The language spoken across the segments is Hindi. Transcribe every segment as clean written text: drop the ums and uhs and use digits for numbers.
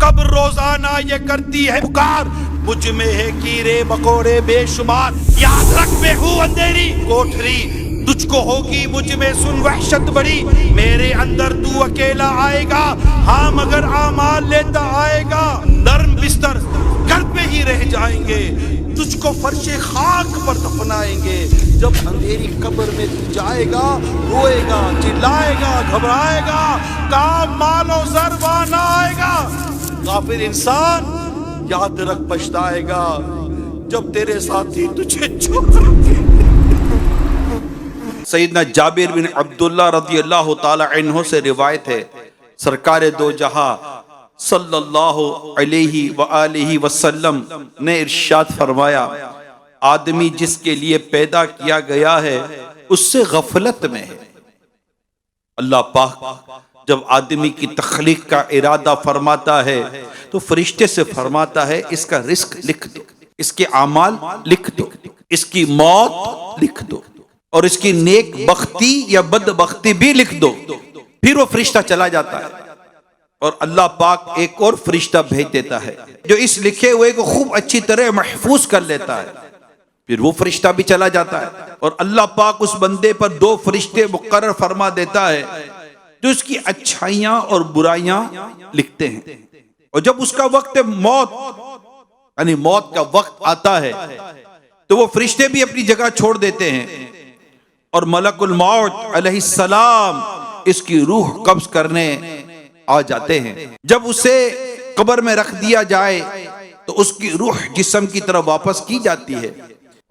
कब रोजाना ये करती है पुकार, मुझ में है कीड़े मकोड़े बेशुमार। याद रख मैं हूँ अंधेरी कोठरी, तुझको होगी मुझ में सुन वहशत बड़ी। मेरे अंदर तू अकेला आएगा, हाँ मगर आमाल लेता आएगा। नर्म बिस्तर घर पे ही रह जाएंगे, तुझको फर्शे खाक पर दफनाएंगे। जब अंधेरी कब्र में तू जाएगा, रोएगा चिल्लाएगा घबराएगा, काम मालो जरबाना आएगा। काफिर इंसान याद रख पछताएगा, जब तेरे साथी तुझे छोड़। सैयदना जाबिर बिन अब्दुल्लाह रज़ियल्लाहु ताला अन्हु से रिवायत है, सरकार दो जहां सल्लल्लाहु अलैहि व आलिहि वसल्लम ने इरशाद फरमाया, आदमी जिसके लिए पैदा किया गया है उससे गफलत में है। अल्लाह पाक जब आदमी की तख्लीक का इरादा फरमाता है तो फरिश्ते से फरमाता है, इसका रिस्क लिख दो, इसके आमाल लिख दो, इसकी मौत लिख दो और इसकी नेक बख्ती या बदबख्ती भी लिख दो। फिर वो फरिश्ता चला जाता है और अल्लाह पाक एक और फरिश्ता भेज देता है जो इस लिखे हुए को खूब अच्छी तरह महफूज कर लेता है। फिर वो फरिश्ता भी चला जाता है और अल्लाह पाक उस बंदे पर दो फरिश्ते मुकर्रर फरमा देता है जो उसकी अच्छाइयां और बुराइयां लिखते हैं। और जब उसका वक्त मौत यानी मौत का वक्त आता है तो वो फरिश्ते भी अपनी जगह छोड़ देते हैं और मलकुल मौत अलैहिस्सलाम इसकी रूह कब्ज करने आ जाते हैं। जब उसे कब्र में रख दिया जाए तो उसकी रूह जिस्म की तरफ वापस की जाती है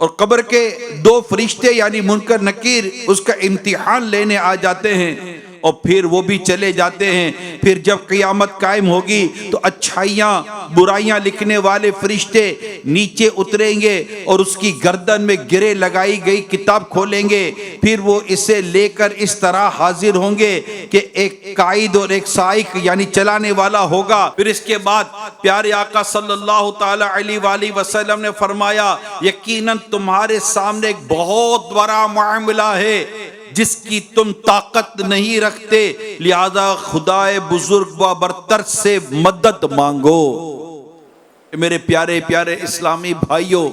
और कब्र के दो फरिश्ते यानी मुनकर नकीर उसका इम्तिहान लेने आ जाते हैं और फिर वो भी चले जाते हैं। फिर जब क़यामत कायम होगी तो अच्छाइयाँ बुराइयां लिखने वाले फरिश्ते नीचे उतरेंगे और उसकी गर्दन में गिरे लगाई गई किताब खोलेंगे। फिर वो इसे लेकर इस तरह हाजिर होंगे कि एक कायद और एक साइक यानी चलाने वाला होगा। फिर इसके बाद प्यारे आका सल्लल्लाहु ताला अलैहि वसल्लम ने फरमाया, यकीनन तुम्हारे सामने एक बहुत बड़ा मामला है जिसकी तुम ताकत नहीं रखते, लिहाजा खुदाए बुजुर्ग व बरतर से मदद मांगो। मेरे प्यारे प्यारे इस्लामी भाइयों,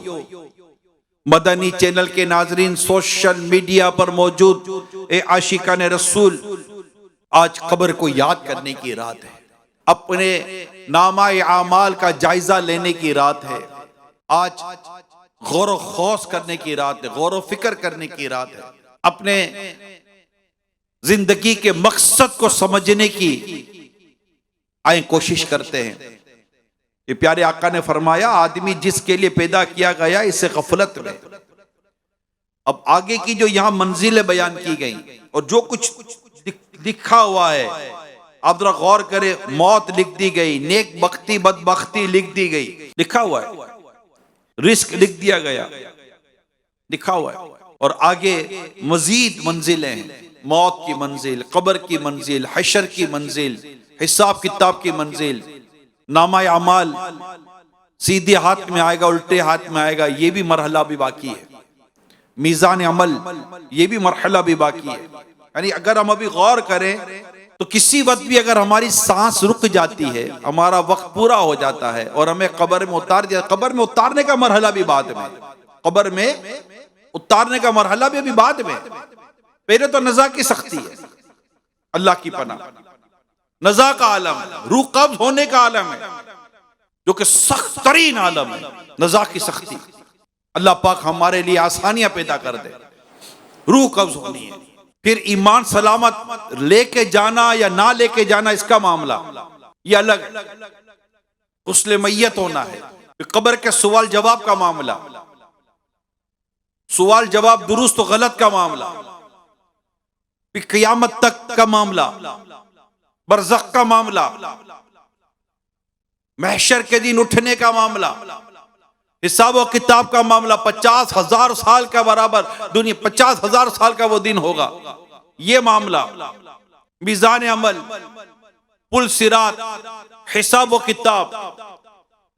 मदनी चैनल के नाजरीन, सोशल मीडिया पर मौजूद ए आशिकाने रसूल, आज कब्र को याद करने की रात है, अपने नामाए आमाल का जायजा लेने की रात है। आज गौर खौस करने की रात है, गौर फिक्र करने की रात है, अपने जिंदगी के मकसद को समझने की आए कोशिश करते हैं। ये प्यारे आका ने फरमाया, आदमी जिसके लिए पैदा किया गया इसे गफलत में। अब आगे की जो यहां मंजिलें बयान की गई और जो कुछ लिखा हुआ है आप जरा गौर करें। मौत लिख दी गई, नेक बख्ती बदबख्ती लिख दी गई, लिखा हुआ है, रिस्क लिख दिया गया, लिखा हुआ है। और आगे मजीद मंजिलें हैं, मौत की मंजिल, कब्र की मंजिल, हशर की मंजिल, हिसाब किताब की मंजिल, नामा अमाल सीधे हाथ में आएगा उल्टे हाथ में आएगा, ये भी मरहला भी बाकी है। मीज़ान अमल, ये भी मरहला भी बाकी है। यानी अगर हम अभी गौर करें तो किसी वक्त भी अगर हमारी सांस रुक जाती है, हमारा वक्त पूरा हो जाता है और हमें कब्र में उतार दिया, कब्र में उतारने का मरहला भी बाद में, कब्र में उतारने का मरहला भी अभी बाद में। पहले तो नज़ा की सख्ती है, अल्लाह की पनाह, नज़ा का आलम, रूह कब्ज होने का आलम है जो कि सख्त तरीन आलम है। नज़ा की सख्ती, अल्लाह पाक हमारे लिए आसानियां पैदा कर दे। रूह कब्ज होनी है, फिर ईमान सलामत लेके जाना या ना लेके जाना इसका मामला ये अलग, गुस्ले मैयत होना है, कब्र के सवाल जवाब का मामला, सवाल जवाब दुरुस्त तो गलत का मामला, फिर क़यामत तक का मामला, बरज़ख का मामला, महशर के दिन उठने का मामला, हिसाब और किताब का मामला। 50,000 साल का बराबर दुनिया, 50,000 साल का वो दिन होगा, ये मामला, मीज़ान अमल, पुल सिरात, हिसाब और किताब।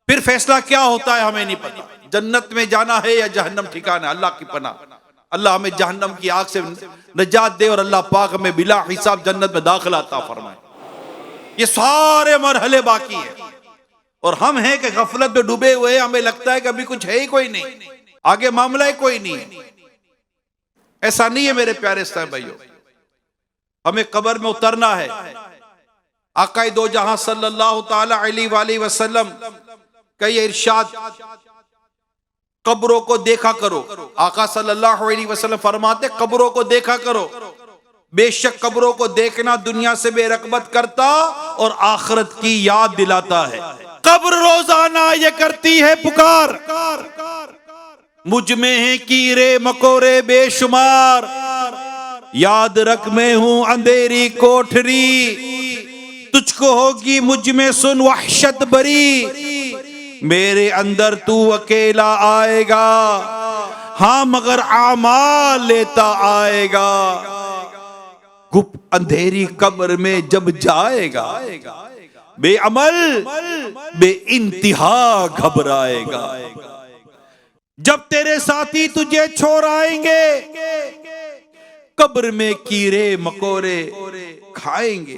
फिर फैसला क्या होता है हमें नहीं पता, जन्नत में जाना है या जहन्नम ठिकाना। अल्लाह की पनाह, अल्लाह हमें जहन्नम की आग से नजात दे और अल्लाह पाक हमें बिला हिसाब जन्नत में दाखिला अता फरमाए। ये सारे मरहले बाकी हैं, और हम हैं कि गफलत में डूबे हुए, हमें लगता है कि अभी कुछ है ही कोई नहीं, आगे मामला ही कोई नहीं। ऐसा नहीं है मेरे प्यारे इस्लामी भाइयों। हमें कब्र में उतरना है। आका दो जहां सल्लल्लाहु ताला अलैहि वसल्लम का ये इरशाद, कब्रों को देखा करो। आका सल्लल्लाहु अलैहि वसल्लम फरमाते कब्रों को देखा करो, बेशक कब्रों को देखना दुनिया से बेरगबत करता और आखिरत की याद दिलाता है। कब्र रोजाना ये करती है पुकार, मुझ में है कीड़े मकोड़े बेशुमार, याद रख मैं हूं अंधेरी कोठरी, तुझको होगी मुझ में सुन वहशत बरी, मेरे अंदर तू अकेला आएगा, हाँ मगर आमाल लेता आएगा, गुप अंधेरी कब्र में जब जाएगा, बेअमल बे इंतहा घबराएगा। जब तेरे साथी तुझे छोड़ आएंगे, कब्र में कीड़े मकोड़े खाएंगे,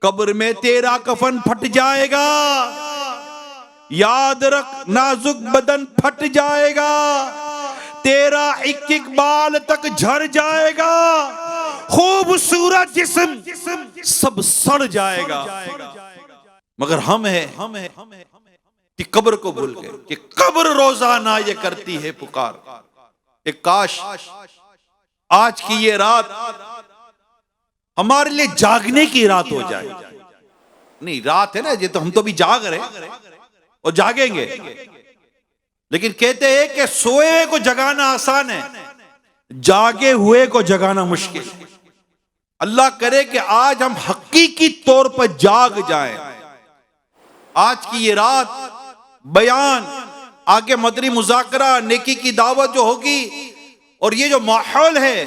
कब्र में तेरा कफन फट जाएगा, याद रख नाजुक बदन फट जाएगा, तेरा एक एक बाल तक झड़ जाएगा, खूबसूरत जिस्म सब सड़ जाएगा। मगर हम है कि कब्र को भूल गए कि कब्र रोजाना ये करती है पुकार। एक काश आज की ये रात हमारे लिए जागने की रात हो जाए। नहीं रात है ना ये, तो हम तो भी जाग रहे और जागेंगे, लेकिन कहते हैं कि सोए हुए को जगाना आसान है, जागे हुए को जगाना मुश्किल। अल्लाह करे कि आज हम हकीकी तौर पर जाग जाएं। आज की ये रात बयान, आगे मदनी मुज़ाकरा, नेकी की दावत जो होगी, और ये जो माहौल है,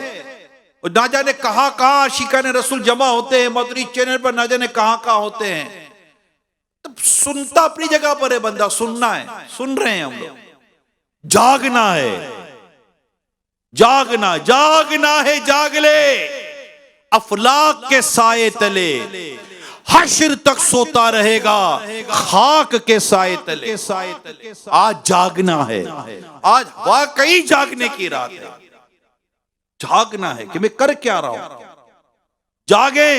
और ना जाने कहां कहां आशिकान रसूल जमा होते हैं, मदनी चैनल पर ना जाने कहां कहां होते हैं। तो सुनता अपनी जगह पर है बंदा, सुनना है, सुन रहे हैं हम लोग। जागना है, जागना जागना है, जाग ले अफलाक के साए तले, हश्र तक सोता रहेगा खाक के साए तले। आज जागना है, आज वाकई जागने की रात है। जागना है कि मैं कर क्या रहा हूं, जागे।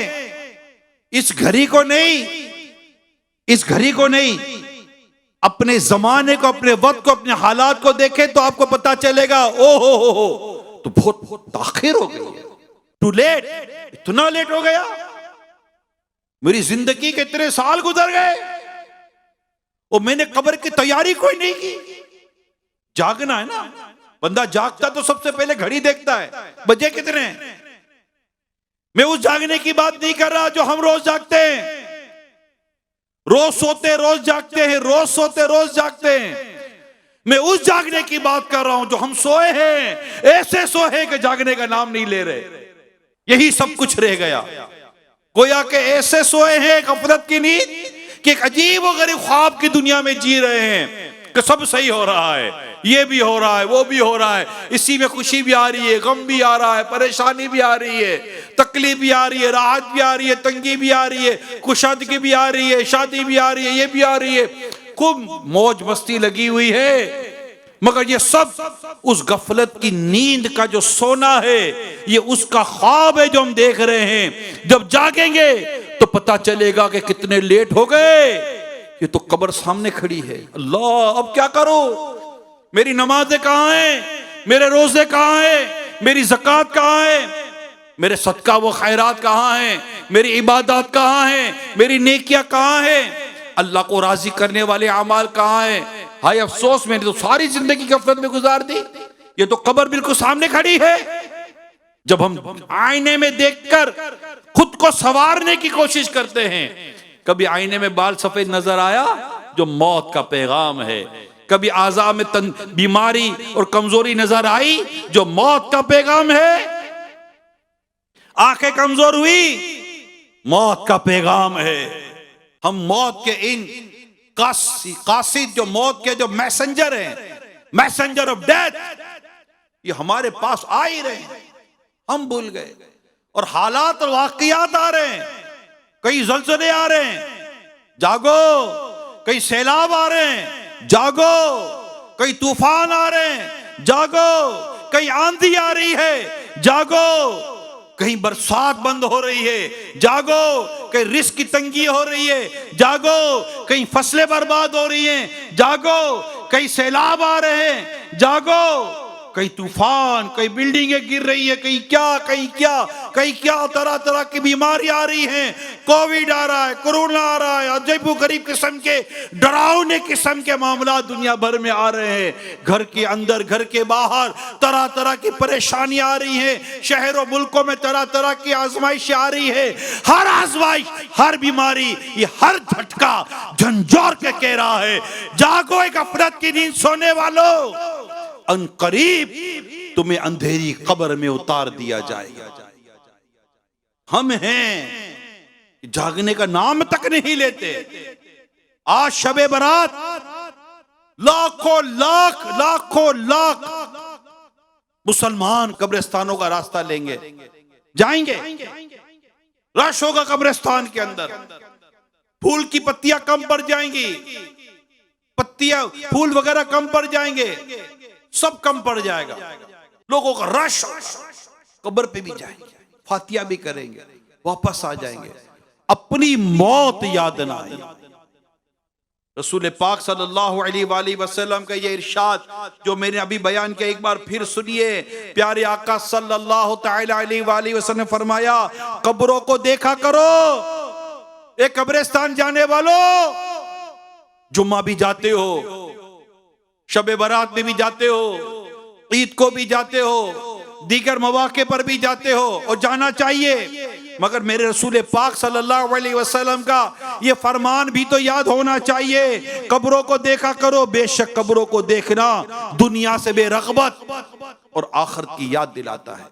इस घड़ी को नहीं, इस घड़ी को नहीं, अपने जमाने को, अपने वक्त को, अपने हालात को देखें तो आपको पता चलेगा ओ हो तो बहुत ताखिर हो गई है, टू लेट, इतना लेट हो गया, मेरी जिंदगी के इतने साल गुजर गए और मैंने कब्र की तैयारी कोई नहीं की। जागना है ना, बंदा जागता तो सबसे पहले घड़ी देखता है, बजे कितने हैं। मैं उस जागने की बात नहीं कर रहा जो हम रोज जागते हैं, रोज सोते रोज जागते हैं, रोज सोते रोज जागते हैं। मैं उस जागने की बात कर रहा हूं जो हम सोए हैं, ऐसे सोए हैं कि जागने का नाम नहीं ले रहे। यही सब कुछ रह गया, गोया के ऐसे सोए हैं गफलत की नींद कि एक अजीब और गरीब ख्वाब की दुनिया में जी रहे हैं कि सब सही हो रहा है, ये भी हो रहा है, वो भी हो रहा है, इसी में खुशी भी आ रही है, गम भी आ रहा है, परेशानी भी आ रही है, तकलीफ भी आ रही है, राहत भी आ रही है, तंगी भी आ रही है, कुशादगी भी आ रही है, शादी भी आ रही है, ये भी आ रही है, खूब मौज मस्ती लगी हुई है। मगर ये सब उस गफलत की नींद का जो सोना है, ये उसका ख्वाब है जो हम देख रहे हैं। जब जागेंगे तो पता चलेगा कि कितने लेट हो गए। ये तो कब्र सामने खड़ी है। अल्लाह, अब क्या करूं? मेरी नमाजें कहां हैं, मेरे रोजे कहां हैं, मेरी ज़कात कहां है, मेरे सदका व खैरात कहां हैं, मेरी इबादत कहां हैं, मेरी नेकियां कहां हैं, अल्लाह को राजी करने वाले अमाल कहां हैं। हाय अफसोस, मैंने तो सारी जिंदगी गफलत में गुजार दी। ये तो कब्र बिल्कुल सामने खड़ी है। जब हम आईने में देखकर खुद को संवारने की कोशिश करते हैं, कभी आईने में बाल सफेद नजर आया जो मौत का पैगाम है, कभी आज़ा में बीमारी और कमजोरी नजर आई जो मौत का पैगाम है, आंखें कमजोर हुई, मौत का पैगाम है। हम मौत के इन कासिद जो मौत के जो मैसेंजर हैं, मैसेंजर ऑफ डेथ, ये हमारे पास आ ही रहे हैं, हम भूल गए। और हालात और वाकयात आ रहे हैं, कई ज़लज़ले आ रहे हैं, जागो, कहीं सैलाब आ रहे हैं, जागो, कहीं तूफान आ रहे हैं, जागो, कहीं आंधी आ रही है, जागो, कहीं बरसात बंद हो रही है, जागो, कहीं रिस्क की तंगी हो रही है, जागो, कहीं फसलें बर्बाद हो रही हैं, जागो, कहीं सैलाब आ रहे हैं, जागो, कहीं तूफान, कहीं बिल्डिंगें गिर रही है, कहीं क्या कहीं क्या कहीं क्या, तरह तरह की बीमारी आ रही हैं, कोविड आ रहा है, कोरोना आ रहा है, अजीब गरीब किस्म के डरावने किस्म के मामला दुनिया भर में आ रहे हैं। घर के अंदर, घर के बाहर तरह तरह की परेशानियां आ रही हैं। शहरों मुल्कों में तरह तरह की आजमाइश आ रही है। हर आजमाइश, हर बीमारी, ये हर झटका झंझोर के कह रहा है, जागो, एक गफलत की नींद सोने वालों, अनकरीब तुम्हें अंधेरी कब्र में उतार दिया जाएगा। हम हैं जागने का नाम तक नहीं लेते। आज शबे बारात लाखों लाख मुसलमान कब्रिस्तानों का रास्ता लेंगे, जाएंगे, रश होगा कब्रिस्तान के अंदर, फूल की पत्तियां कम पड़ जाएंगी, पत्तियां फूल वगैरह कम पड़ जाएंगे, सब कम पड़ जाएगा, लोगों का रश, कब्र पे भी जाएंगे, फातिया भी करेंगे, वापस आ जाएंगे, अपनी मौत याद ना आए। रसूल पाक सल्लल्लाहु अलैहि वसल्लम का ये इरशाद जो मैंने अभी बयान किया, एक बार फिर सुनिए। प्यारे आका सल्लल्लाहु तआला अलैहि वसल्लम ने फरमाया, कब्रों को देखा करो, एक कब्रिस्तान जाने वालों, जुम्मा भी जाते हो, शबे बारात में भी जाते हो, ईद को भी जाते हो, दीगर मौके पर भी जाते हो, और जाना चाहिए, मगर मेरे रसूल पाक सल्लल्लाहु अलैहि वसल्लम का ये फरमान भी तो याद होना चाहिए, कब्रों को देखा करो। बेशक कब्रों को देखना दुनिया से बेरग़बत और आखिरत की याद दिलाता है।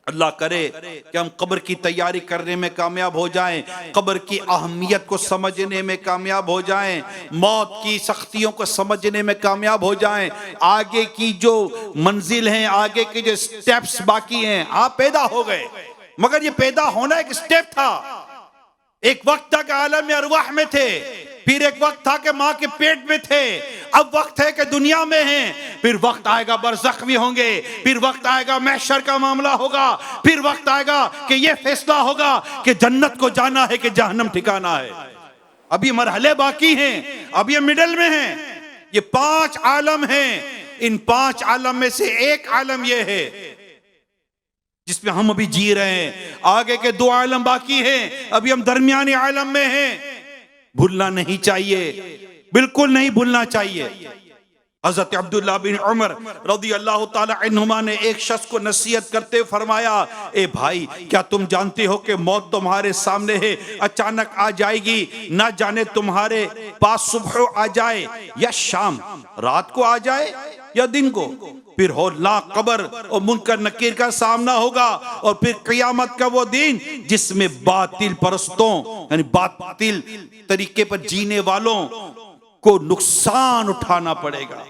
अल्लाह करे कि हम कब्र की तैयारी करने में कामयाब हो जाएं, कब्र की अहमियत को समझने में कामयाब हो जाएं, मौत की सख्तियों को समझने में कामयाब हो जाएं, आगे की जो मंजिल हैं, आगे के जो स्टेप्स बाकी हैं। आप पैदा हो गए, मगर ये पैदा होना एक स्टेप था। एक वक्त था कि आलम में अरवाह में थे, फिर एक वक्त था कि माँ के पेट में थे, अब वक्त है कि दुनिया में हैं, फिर वक्त आएगा बरज़ख में होंगे, फिर वक्त आएगा महशर का मामला होगा, फिर वक्त आएगा कि ये फैसला होगा कि जन्नत को जाना है कि जहन्नम ठिकाना है। अभी मरहले बाकी हैं, अब ये मिडल में हैं। ये 5 आलम हैं, इन 5 आलम में से एक आलम ये है जिसमें हम अभी जी रहे हैं। आगे के 2 आलम बाकी हैं, अभी हम दरमियानी आलम में हैं। भूलना नहीं चाहिए, बिल्कुल नहीं भूलना चाहिए। हज़रत अब्दुल्लाह बिन उमर रज़ियल्लाहु ताला अन्हुमा ने एक शख्स को नसीहत करते हुए फरमाया, ए भाई, क्या तुम जानते हो कि मौत तुम्हारे सामने है, अचानक आ जाएगी, ना जाने तुम्हारे पास सुबह आ जाए या शाम, रात को आ जाए या दिन को, फिर हौलनाक कब्र और मुनकर नकीर का सामना होगा, और फिर क़यामत का वो दिन जिसमें बातिल परस्तों यानी बातिल तरीके पर जीने वालों को नुकसान उठाना पड़ेगा।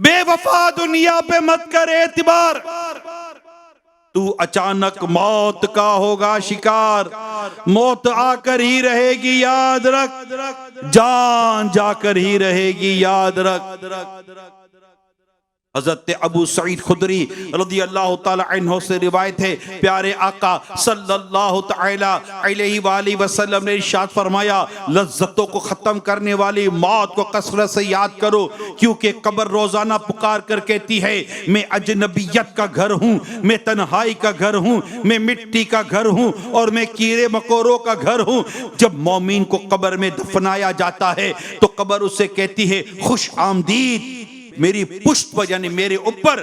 बेवफा दुनिया पे मत कर एतबार, तू अचानक मौत का होगा शिकार, मौत आकर ही रहेगी याद रख, जान जाकर ही रहेगी याद रख। हज़रत अबू सईद खुदरी रज़ियल्लाहु ताला अन्हु से रिवायत है, प्यारे आका सल्लल्लाहु ताला अलैहि वसल्लम ने इरशाद फरमाया, लज्जतों को ख़त्म करने वाली मौत को कसरत से याद करो, क्योंकि कब्र रोज़ाना पुकार कर कहती है, मैं अजनबियत का घर हूँ, मैं तन्हाई का घर हूँ, मैं मिट्टी का घर हूँ, और मैं कीड़े मकोड़ों का घर हूँ। जब मोमिन को कब्र में दफनाया जाता है तो कब्र उसे कहती है, खुश आमदीद, मेरी पुष्ट पर यानी मेरे ऊपर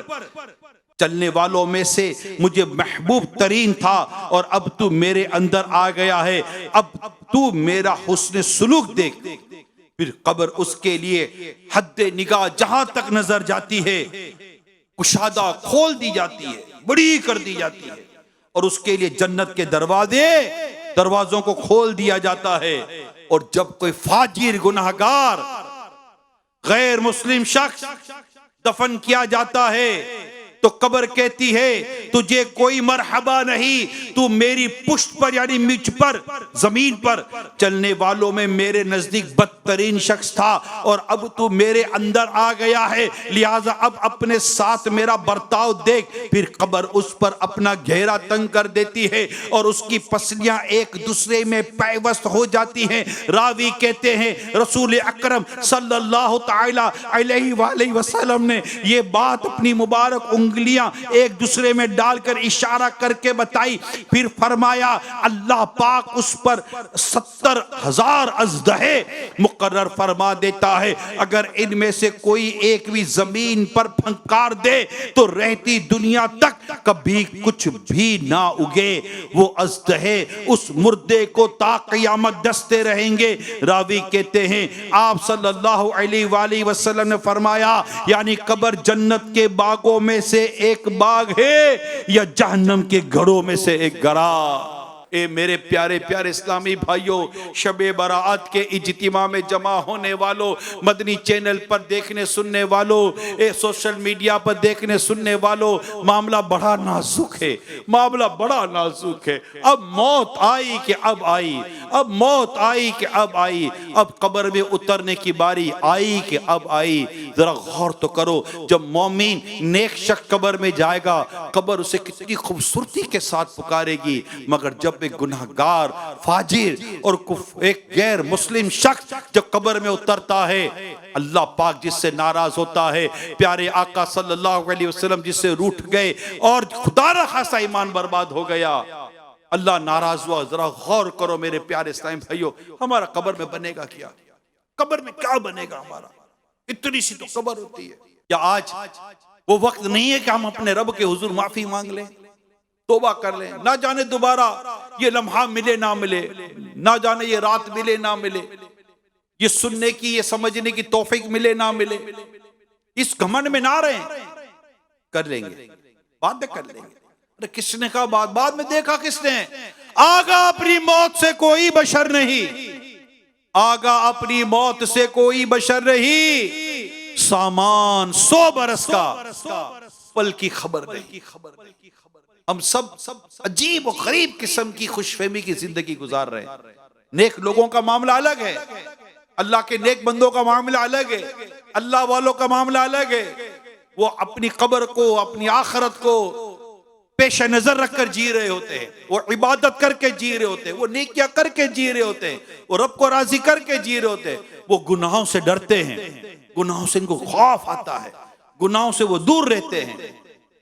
चलने वालों में से मुझे महबूब तरीन था, और अब तू मेरे अंदर आ गया है, अब तू मेरा हुस्न सुलूक देख। फिर कब्र उसके लिए हद्दे निगाह जहां तक नजर जाती है कुशादा खोल दी जाती है, बड़ी कर दी जाती है, और उसके लिए जन्नत के दरवाजों को खोल दिया जाता है। और जब कोई फाजिर गुनाहगार गैर मुस्लिम शख्स दफन किया जाता है तो कब्र कहती है तुझे कोई मरहबा नहीं, तू मेरी पुष्ट पर यानी मुझ पर जमीन पर चलने वालों में मेरे नजदीक बदतरीन शख्स था और अब तू मेरे अंदर आ गया है, लिहाजा अब अपने साथ मेरा बर्ताव देख। फिर कब्र उस पर अपना घेरा तंग कर देती है और उसकी पसलियां एक दूसरे में पैवस्त हो जाती हैं। रावी कहते हैं रसूल अकरम सल्लल्लाहु तआला अलैहि वसल्लम ने ये बात अपनी मुबारक उंगलियां एक दूसरे में डालकर इशारा करके बताई। फिर फरमाया अल्लाह पाक उस पर 70,000 अज़दहे मुकर्रर फरमा देता है, अगर इनमें से कोई एक भी जमीन पर फंकार दे तो रहती दुनिया तक कभी कुछ भी ना उगे। वो अज़दहे उस मुर्दे को ता क़यामत डसते रहेंगे। रावी कहते हैं आप सल्लल्लाहु अलैहि वसल्लम ने फरमाया यानी कब्र जन्नत के बागों में से एक बाग है या जहन्नम के घरों में से एक घरा। ए मेरे प्यारे प्यारे इस्लामी भाइयों, शबे बरात के इज्तिमा में जमा होने वालों, मदनी चैनल पर देखने सुनने वालों, सोशल मीडिया पर देखने सुनने वालों, मामला बड़ा नाजुक है, मामला बड़ा नाजुक है। अब मौत आई कि अब आई, अब मौत आई कि अब आई, अब कब्र में उतरने की बारी आई कि अब आई। जरा गौर तो करो, जब मोमिन नेक शख्स कब्र में जाएगा, कब्र उसे कितनी खूबसूरती के साथ पुकारेगी, मगर जब एक गुनाहगार फाजिर और एक गैर मुस्लिम शख्स जब कब्र में उतरता है, अल्लाह पाक जिससे नाराज होता है, प्यारे आका सल्लल्लाहु अलैहि वसल्लम जिससे रूठ गए और खुदा न खासा ईमान बर्बाद हो गया, अल्लाह नाराज हुआ। जरा गौर करो मेरे प्यारे इस्लामी भाइयों, हमारा कब्र में बनेगा क्या? कब्र में क्या बनेगा हमारा? इतनी सी तो कब्र होती है। या आज वो वक्त नहीं है कि हम अपने रब के हुजूर माफी मांग लें, तौबा कर लें, ना जाने दोबारा ये लम्हा मिले ना मिले, ना जाने ये रात मिले ना मिले, ये सुनने की ये समझने की तौफीक मिले ना मिले। इस घमंड में ना रहें, कर लेंगे, बाद में कर लेंगे। अरे किसने कहा बाद में देखा किसने? आगा अपनी मौत से कोई बशर नहीं, आगा अपनी मौत से कोई बशर नहीं, सामान 100 बरस का पल की खबर नहीं। हम सब अजीब और गरीब किस्म की खुशफहमी की जिंदगी गुजार रहे हैं। नेक लोगों का मामला अलग है, अल्लाह के नेक बंदों का मामला अलग है, अल्लाह वालों का मामला अलग है। वो अपनी कब्र को, अपनी आखिरत को पेश नजर रखकर जी रहे होते हैं, वो इबादत करके जी रहे होते हैं, वो नेकियां करके जी रहे होते हैं, वो रब को राजी करके जी रहे होते हैं। वो गुनाहों से डरते हैं, गुनाहों से इनको खौफ आता है, गुनाहों से वो दूर रहते हैं।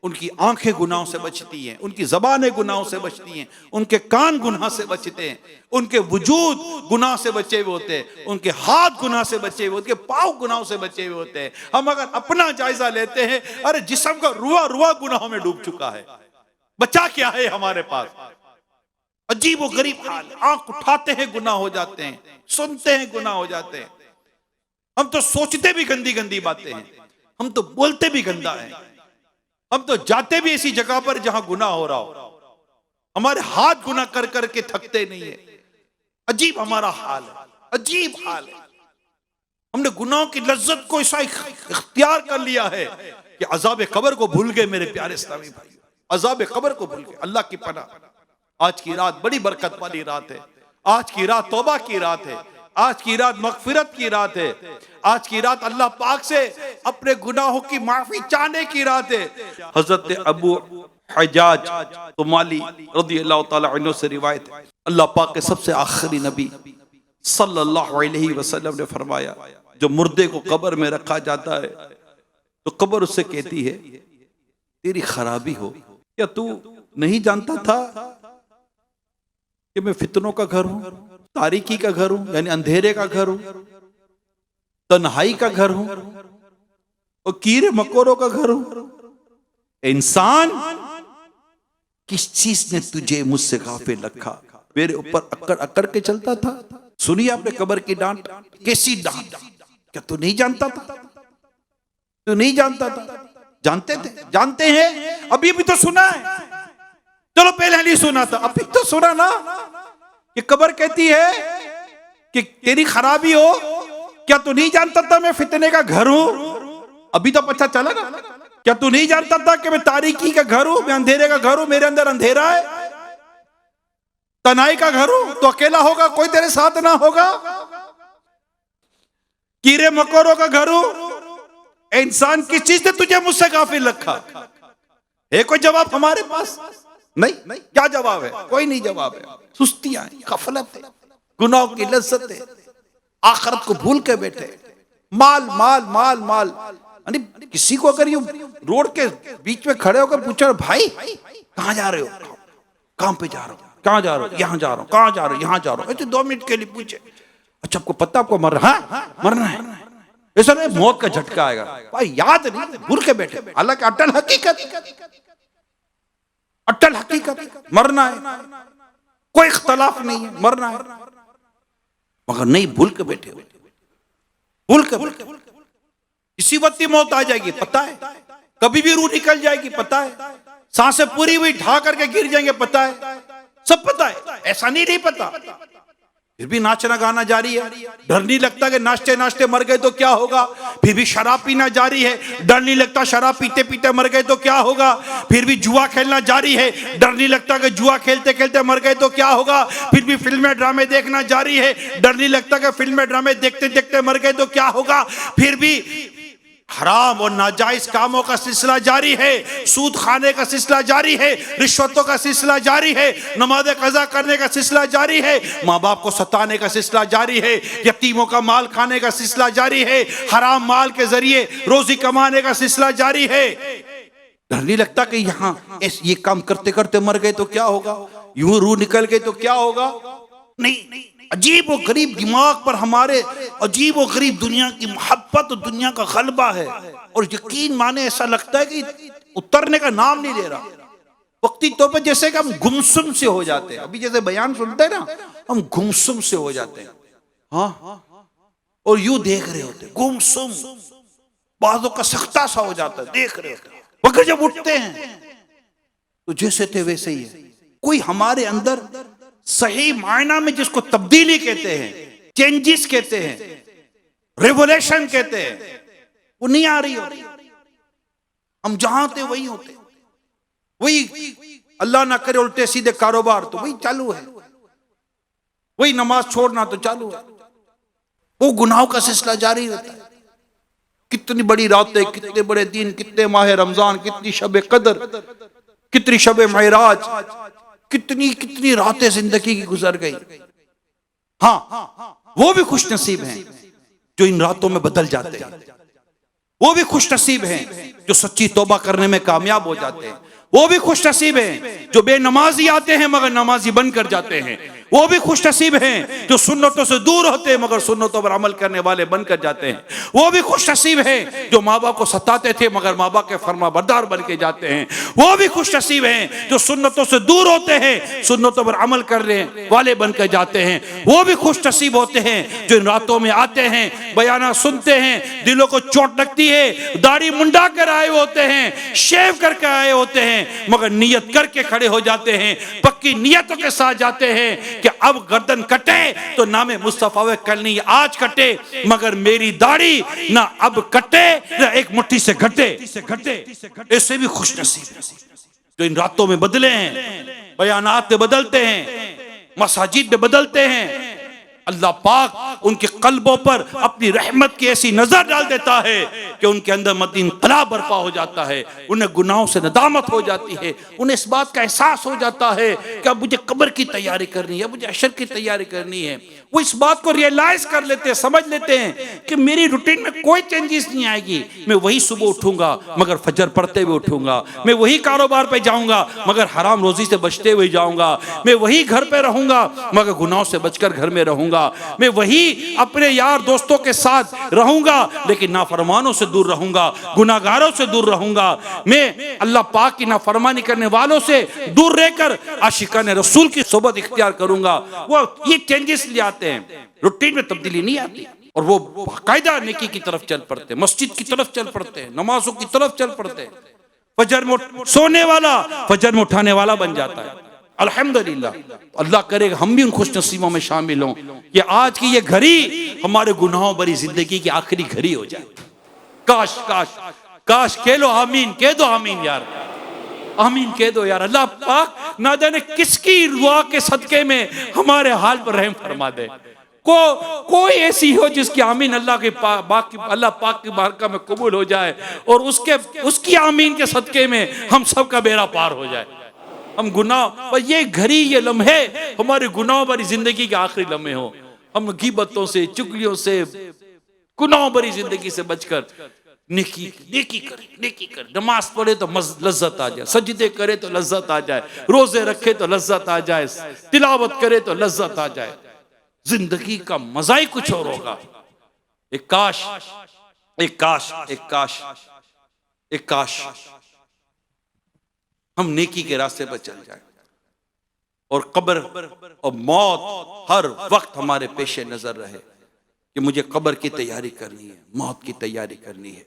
उनकी आंखें गुनाहों से बचती हैं, उनकी ज़बानें गुनाहों से बचती हैं, उनके कान गुनाह से बचते हैं, उनके वजूद गुनाह से बचे हुए होते हैं, उनके हाथ गुनाह से बचे हुए, उनके पाँव गुनाहों से बचे हुए होते हैं। हम अगर अपना जायजा लेते हैं, अरे जिस्म का रुआ रुआ गुनाहों में डूब चुका है, बचा क्या है हमारे पास? अजीब व गरीब हाल। आंख उठाते हैं गुनाह हो जाते हैं, सुनते हैं गुनाह हो जाते हैं। हम तो सोचते भी गंदी गंदी बातें हैं, हम तो बोलते भी गंदा है, हम तो जाते भी ऐसी जगह पर जहां गुनाह हो रहा हो, हमारे हाथ गुनाह कर करके थकते नहीं है। अजीब हमारा हाल है, अजीब हाल है। हमने गुनाहों की लज्जत को ऐसा इख्तियार कर लिया है कि अज़ाब कब्र को भूल गए। मेरे प्यारे इस्लामी भाई, अज़ाब कब्र को भूल गए। अल्लाह की पनाह, आज की रात बड़ी बरकत वाली रात है, आज की रात तौबा की रात है, आज की रात मगफिरत की रात है, आज की रात अल्लाह पाक से अपने गुनाहों की माफी चाहने की रात है। हजरत अबू हज्जाज तुमाली रज़ियल्लाहु ताला अन्हु से रिवायत है, अल्लाह पाक के सबसे आखिरी नबी सल्लल्लाहु अलैहि वसल्लम ने फरमाया, जो मुर्दे को कब्र में रखा जाता है तो कब्र उससे कहती है तेरी खराबी हो, क्या तू नहीं जानता था कि मैं फितनों का घर हूं, तारीकी का घर हूं यानी अंधेरे का घर हूं, तन्हाई का घर हूं और कीड़े मकोड़ों का घर हूं। इंसान, किस चीज ने तुझे मुझसे गाफिल रखा? मेरे ऊपर अकड़ अकड़ के चलता था। सुनिए आपने कब्र की डांट, कैसी डांट? क्या तू नहीं जानता था? तू नहीं जानता था? जानते थे, जानते हैं, अभी भी तो सुना है। चलो पहले नहीं सुना था, अभी तो सुना ना। ये कब्र कहती है कि तेरी खराबी हो, क्या तू नहीं जानता था मैं फितने का घर हूं? अभी तो पता चला ना, क्या तू नहीं जानता था कि मैं तारीकी का घर हूं, मैं अंधेरे का घर हूं, मेरे अंदर अंधेरा है, तनाई का घर हूं, तो अकेला होगा, कोई तेरे साथ ना होगा, कीड़े मकोड़ों का घर हूं, इंसान किस चीज ने तुझे मुझसे गाफिल रखा? है कोई जवाब हमारे पास? नहीं। क्या जवाब है? कोई नहीं जवाब है। सुस्तियां, गफलत है, गुनाहों की लज्जत है, आखिरत को भूल के बैठे, माल माल माल माल। यानी किसी को अगर यूं रोड के बीच में खड़े होकर पूछा, भाई कहां जा रहे हो, काम पे जा रहा हूं, कहां जा रहे हो, यहां जा रहा हूं, कहां जा रहे हो, यहां जा रहा हूं, तो 2 मिनट के लिए पूछे, अच्छा आपको पता आपको मरना है, ऐसा नहीं मौत का झटका आएगा, भाई याद नहीं, भूल के बैठे। हालांकि अटल हकीकत मरना है, कोई इख्तलाफ नहीं है, मरना है, मगर नहीं, भूल के बैठे, भूल के इसी वक्त ही मौत आ जाएगी, पता है, कभी भी रूह निकल जाएगी, पता है, सांसें पूरी हुई ढा करके गिर जाएंगे, पता है, सब पता है, ऐसा नहीं पता, फिर भी नाचना गाना जारी है। डर नहीं लगता कि नाचते नाचते मर गए तो क्या होगा? फिर भी शराब पीना जारी है, डर नहीं लगता शराब पीते पीते मर गए तो क्या होगा? फिर भी जुआ खेलना जारी है, डर नहीं लगता कि जुआ खेलते खेलते मर गए तो क्या होगा? फिर भी फिल्में ड्रामे देखना जारी है, डर नहीं लगता कि फिल्में ड्रामे देखते देखते मर गए तो क्या होगा? फिर भी हराम और नाजायज कामों का सिलसिला जारी है, सूद खाने का सिलसिला जारी है, रिश्वतों का सिलसिला जारी है, नमाज कज़ा करने का सिलसिला जारी है, माँ बाप को सताने का सिलसिला जारी है, यतीमों का माल खाने का सिलसिला जारी है, हराम माल के जरिए रोजी कमाने का सिलसिला जारी है। डर नहीं लगता कि यहाँ ये काम करते करते मर गए तो क्या होगा, यूं रूह निकल गई तो क्या होगा? नहीं। अजीब व गरीब दिमाग पर हमारे अजीब व गरीब दुनिया की मोहब्बत और दुनिया का गलबा है, और यकीन माने ऐसा लगता है कि उतरने का नाम नहीं ले रहा। वक्ती तौर पर जैसे कि हम गुमसुम से हो जाते हैं, अभी जैसे बयान सुनते हैं ना, हम गुमसुम से हो जाते हैं, हाँ, और यूं देख रहे होते, गुमसुम, बाजों का सख्ता सा हो जाता है, देख रहे होते, मगर जब उठते हैं तो जैसे थे वैसे ही है। कोई हमारे अंदर सही मायना में जिसको तब्दीली कहते हैं, चेंजेस कहते हैं, रेवोल्यूशन कहते हैं, वो नहीं आ रही होती। हम जहां थे वही होते, वही अल्लाह ना करे उल्टे सीधे कारोबार तो वही चालू है, वही नमाज छोड़ना तो चालू है, वो गुनाहों का सिलसिला जारी रहता है। कितनी बड़ी रातें, कितने बड़े दिन, कितने माह रमजान, कितनी शब कदर, कितनी शब महराज, कितनी कितनी रातें जिंदगी की गुजर गई। हाँ, वो भी खुश नसीब हैं जो इन रातों में बदल जाते हैं, वो भी खुश नसीब हैं जो सच्ची तौबा करने में कामयाब हो जाते हैं, वो भी खुश नसीब हैं जो बेनमाजी आते हैं मगर नमाजी बनकर जाते हैं, वो भी खुश नसीब हैं जो सुन्नतों से दूर होते हैं मगर सुन्नतों पर अमल करने वाले बनकर जाते हैं, वो भी खुश नसीब हैं जो माँ बाप को सताते थे मगर माँ बाप के फरमाबरदार बन के जाते हैं, वो भी खुश नसीब हैं जो सुन्नतों से दूर होते हैं, सुन्नतों पर अमल करने वाले बनकर जाते हैं, वो भी खुश नसीब होते हैं जो इन रातों में आते हैं, बयाना सुनते हैं, दिलों को चोट लगती है, दाढ़ी मुंडा कर आए होते हैं, शेव करके आए होते हैं, मगर नियत करके खड़े हो जाते हैं, पक्की नियतों के साथ जाते हैं कि अब गर्दन कटे तो नामे मुस्तफा कल नहीं आज कटे, मगर मेरी दाढ़ी ना अब कटे ना एक मुट्ठी से घटे। इससे भी खुश नसीब जो इन रातों में बदले हैं, बयानात में बदलते हैं, मसाजिद में बदलते हैं। अल्लाह पाक उनके कल्बों पर अपनी रहमत की ऐसी नजर डाल देता है कि उनके अंदर मत इनकलाब बर्पा हो जाता है, उन्हें गुनाहों से नदामत हो जाती है, उन्हें इस बात का एहसास हो जाता है कि अब मुझे कब्र की तैयारी करनी है, मुझे अशर की तैयारी करनी है। वो इस बात को रियलाइज कर लेते हैं, समझ लेते हैं कि मेरी रूटीन में कोई चेंजेस नहीं आएगी, मैं वही सुबह उठूंगा मगर फजर पढ़ते हुए उठूंगा, मैं वही कारोबार पे जाऊंगा मगर हराम रोजी से बचते हुए जाऊंगा, मैं वही घर पे रहूंगा मगर गुनाहों से बचकर घर में रहूंगा, मैं वही अपने यार दोस्तों के साथ रहूंगा लेकिन नाफरमानों से दूर रहूंगा, गुनाहगारों से दूर रहूंगा, मैं अल्लाह पाक की नाफरमानी करने वालों से दूर रहकर आशिकान रसूल की सोबत इख्तियार करूंगा। वो ये चेंजेस ले आते हैं, रूटीन में तब्दीली नहीं आती, और वो बाकायदा नेकी की तरफ चल पड़ते हैं, मस्जिद की तरफ चल पड़ते हैं, नमाजों की तरफ चल पड़ते हैं, फजर में सोने वाला फजर में उठाने वाला बन जाता है। अल्हम्दुलिल्लाह, अल्लाह करेगा हम भी उन खुश नसीबों में शामिल हों कि आज की ये घड़ी हमारे गुनाहों भरी जिंदगी की आखिरी घड़ी हो जाए। काश काश काश कह लो आमीन, कह दो आमीन यार, आमीन कह दो यार। अल्लाह पाक ना जाने किसकी दुआ के सदके में हमारे हाल पर रहम फरमा दे। कोई ऐसी हो जिसकी आमीन अल्लाह के अल्लाह पाक की बारगाह में कबूल हो जाए और उसकी आमीन के सदके में हम सब का बेड़ा पार हो जाए। हम गुनाह, ये घड़ी, ये लम्हे हमारे गुनाह भरी जिंदगी के आखिरी लम्हे हो। हम गीबतों से, चुगलियों से, गुनाह भरी जिंदगी से बचकर नेकी करे, नमाज पढ़े तो लज्जत आ जाए, सजदे करे तो लज्जत आ जाए, रोजे रखे तो लज्जत आ जाए, तिलावत करे तो लज्जत आ जाए। जिंदगी का मजा ही कुछ और होगा। एक काश, एक काश, एक काश, एक काश हम नेकी के रास्ते पर चल जाए और कब्र और मौत हर वक्त हमारे पेशे नजर रहे कि मुझे कब्र की तैयारी करनी है, मौत की तैयारी करनी है।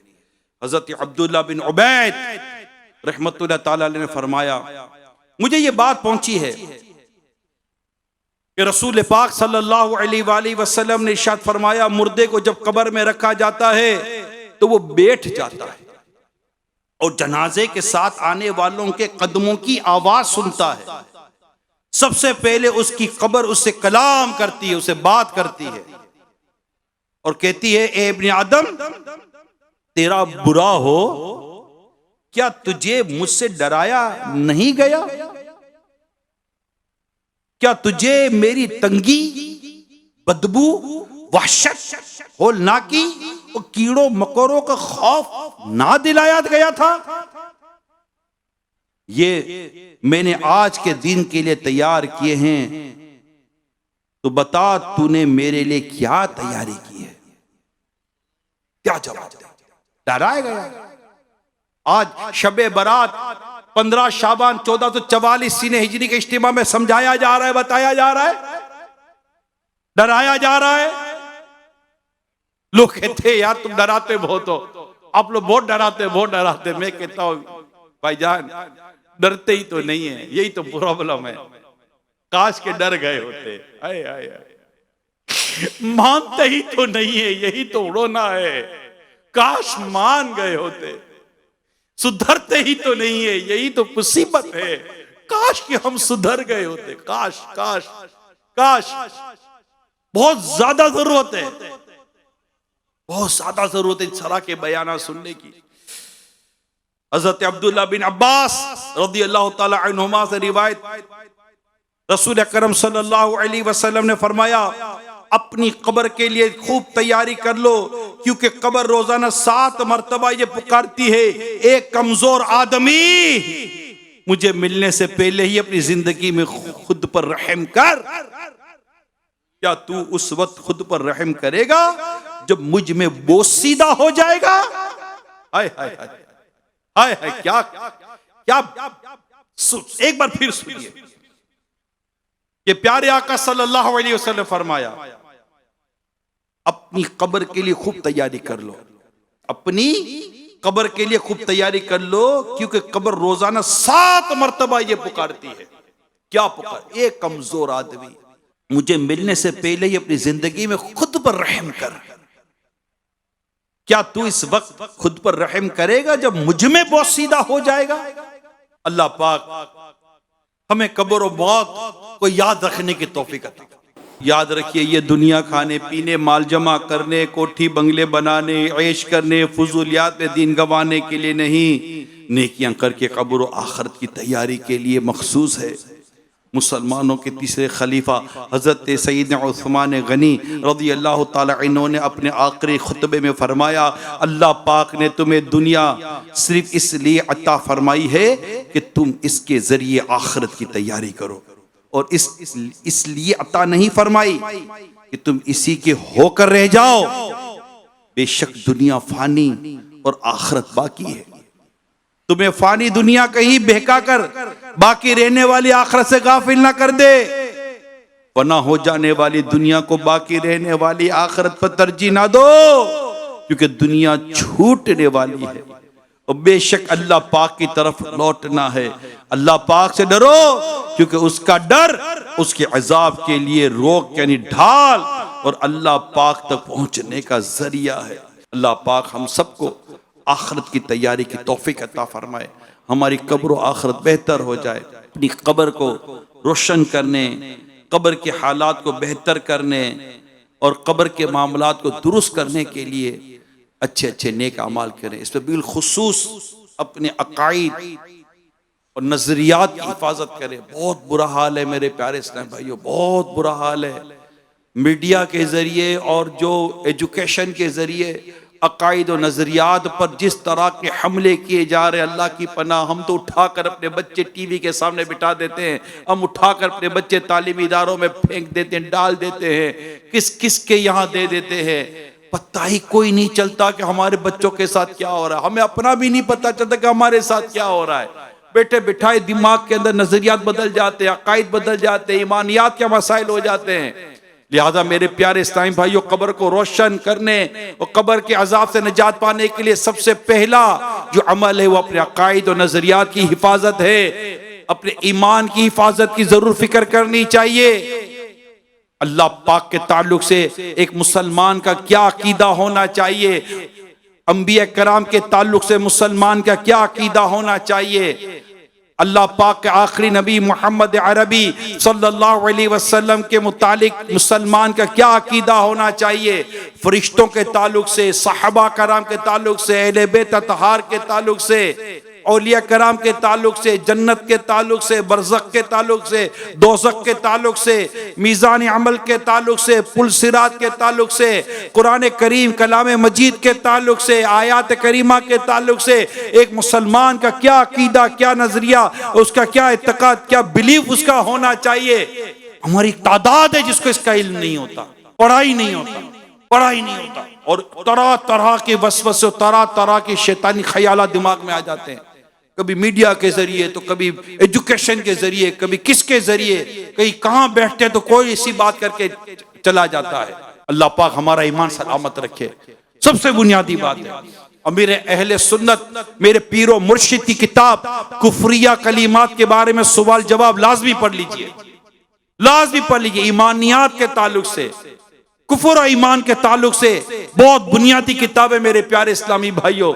हजरत अब्दुल्ला बिन उबैद रहमतुल्लाह ताला अलैह ने फरमाया, मुझे ये बात पहुंची है कि रसूल पाक सल्लल्लाहु अलैहि वसल्लम ने इरशाद फरमाया, मुर्दे को जब कब्र में रखा जाता है तो वो बैठ जाता है और जनाजे के साथ आने वालों के कदमों की आवाज सुनता है। सबसे पहले उसकी कब्र उससे कलाम करती है, उससे बात करती है और कहती है, ए इब्ने आदम, तेरा बुरा हो, क्या तुझे मुझसे डराया नहीं गया? क्या तुझे मेरी तंगी, बदबू, वहशत, होलनाकी और कीड़ों मकोड़ों का खौफ ना दिलाया गया था? ये मैंने आज के दिन के लिए तैयार किए हैं, तो बता तूने मेरे लिए क्या तैयारी की है? क्या जवाब दे? डराया गया। आज शबे बारात 15 शाबान 1444 सीने हिजरी के इज्तिमा में समझाया जा रहा है, बताया जा रहा है, डराया जा रहा है। लोग कहते हैं यार तुम डराते बहुत हो, आप लोग बहुत डराते, बहुत डराते। मैं कहता हूं भाईजान, डरते ही तो नहीं है, यही तो प्रॉब्लम है। काश के डर गए होते, आए आए आए। मानते ही तो नहीं है, यही तो रोना है। काश मान गए होते। सुधरते ही तो नहीं है, यही तो मुसीबत है। काश कि हम सुधर गए होते। काश काश काश। बहुत ज्यादा जरूरत है, बहुत ज्यादा जरूरत है सरा के बयाना सुनने की। हजरत अब्दुल्ला बिन अब्बास रज़ी अल्लाह ताला अन्हुमा से रिवायत, रसूल अकरम सल्लल्लाहु अलैहि वसल्लम ने फरमाया, अपनी कब्र के लिए खूब तैयारी कर लो, क्योंकि कब्र रोजाना 7 मरतबा ये पुकारती है, एक कमजोर आदमी, मुझे मिलने से पहले ही अपनी जिंदगी में खुद पर रहम कर। क्या तू उस वक्त खुद पर रहम करेगा जब मुझ में बोसीदा हो जाएगा? हाय हाय हाय हाय हाय, क्या क्या। एक बार फिर सुनिए, ये प्यारे आका सल्लल्लाहु अलैहि वसल्लम ने फरमाया, अपनी कब्र के लिए खूब तैयारी कर लो, अपनी कब्र के लिए खूब तैयारी कर लो, क्योंकि कब्र रोजाना 7 मरतबा ये पुकारती है। क्या पुकार? एक कमजोर आदमी, मुझे मिलने से पहले ही अपनी जिंदगी में खुद पर रहम कर। क्या तू इस वक्त खुद पर रहम करेगा जब मुझ में बोसीदा हो जाएगा? अल्लाह पाक हमें कब्र और मौत को याद रखने की तौफीक अता करे। याद रखिए, ये दुनिया खाने पीने, माल जमा करने, कोठी बंगले बनाने, ऐश करने, फुजूलियात में दिन गंवाने के लिए नहीं, नेकियां करके कब्र और आखिरत की तैयारी के लिए मखसूस है। मुसलमानों के तीसरे खलीफा हजरत सैयदना उस्मान गनी रज़ी अल्लाह ताला अन्हु ने अपने आखिरी खुतबे में फरमाया, अल्लाह पाक ने तुम्हें दुनिया सिर्फ इसलिए अता फरमाई है कि तुम इसके जरिए आखिरत की तैयारी करो, और इसलिए अता नहीं फरमाई कि तुम इसी के होकर रह जाओ। बेशक दुनिया फानी और आखिरत बाकी है। तुम्हें फानी दुनिया कहीं बहका कर बाकी रहने वाली आखिरत से गाफिल ना कर दे। फना हो जाने वाली दुनिया को बाकी रहने वाली आखिरत पर तरजीह ना दो, क्योंकि दुनिया छूटने वाली है और बेशक अल्लाह पाक की तरफ लौटना है। अल्लाह पाक से डरो, क्योंकि उसका डर उसके अजाब के लिए रोक यानी ढाल और अल्लाह पाक तक पहुंचने का जरिया है। अल्लाह पाक हम सबको आखिरत की तैयारी की तौफीक अता फरमाए, हमारी कब्र और आखिरत बेहतर हो जाए। अपनी कब्र को रोशन करने, कब्र के हालात को बेहतर करने और कब्र के मामलात को दुरुस्त करने के लिए अच्छे अच्छे नेक अमाल करें। इस पर बिलखुसूस अपने अकाईद और नजरियात की हिफाजत करें। बहुत बुरा हाल है मेरे प्यारे इस्लामी भाइयों, बहुत बुरा हाल है। मीडिया के जरिए और जो एजुकेशन के जरिए अकाईद और नजरियात पर जिस तरह के हमले किए जा रहे हैं, अल्लाह की पनाह। हम तो उठाकर अपने बच्चे टीवी के सामने बिठा देते हैं, हम उठाकर अपने बच्चे तालीमी इदारों में फेंक देते हैं, डाल देते हैं, किस किस के यहाँ दे देते हैं। पता ही कोई नहीं चलता कि हमारे बच्चों के साथ क्या हो रहा है। हमें अपना भी नहीं पता चलता कि हमारे साथ क्या हो रहा है। बैठे बिठाए दिमाग के अंदर नजरियात बदल जाते हैं, अकाईद बदल जाते हैं, ईमानियात के मसाइल हो जाते हैं। लिहाजा मेरे प्यारे इस्लामी भाइयों, कब्र को रोशन करने और कब्र के अजाब से निजात पाने के लिए सबसे पहला जो अमल है वो अपने अकाईद और नजरियात की हिफाजत है। अपने ईमान की हिफाजत की जरूर फिक्र करनी चाहिए। अल्लाह पाक के ताल्लुक से एक मुसलमान का क्या अकीदा होना चाहिए, अंबिया कराम के ताल्लुक से मुसलमान का क्या अकीदा होना चाहिए, अल्लाह पाक के आखिरी नबी मोहम्मद अरबी सल्लल्लाहु अलैहि वसल्लम के मुतालिक मुसलमान का क्या अकीदा होना चाहिए, फरिश्तों के ताल्लुक से, सहाबा कराम के ताल्लुक से, अहले बैत अतहार के ताल्लुक से, औलिया कराम के ताल्लुक से, जन्नत के ताल्लुक से, बरज़ख के ताल्लुक से, दोज़ख के ताल्लुक से, मीज़ान अमल के ताल्लुक से, पुल सिरात के ताल्लुक से, कुरान करीम कलाम मजीद के ताल्लुक से, आयात करीमा के ताल्लुक से एक मुसलमान का क्या अकीदा, क्या नजरिया, उसका क्या इत्तेकाद, क्या बिलीफ उसका होना चाहिए। हमारी तादाद है जिसको इसका इल्म नहीं होता, पढ़ाई नहीं होता, पढ़ाई नहीं होता, और तरह तरह के वसवसे, तरह तरह के शैतानी ख्यालात दिमाग में आ जाते हैं। कभी मीडिया के जरिए, तो कभी एजुकेशन के जरिए, कभी किसके जरिए, कहीं कहां बैठते हैं तो कोई इसी बात करके चला जाता है। अल्लाह पाक हमारा ईमान सलामत रखे, सबसे बुनियादी बात है। और मेरे अहले सुन्नत, मेरे पीरो मुर्शिद की किताब कुफरिया कलीमात के बारे में सवाल जवाब लाजमी पढ़ लीजिए, लाजमी पढ़ लीजिए। ईमानियात के ताल्लुक से, कुफर और ईमान के ताल्लुक से बहुत बुनियादी किताब है मेरे प्यारे इस्लामी भाइयों।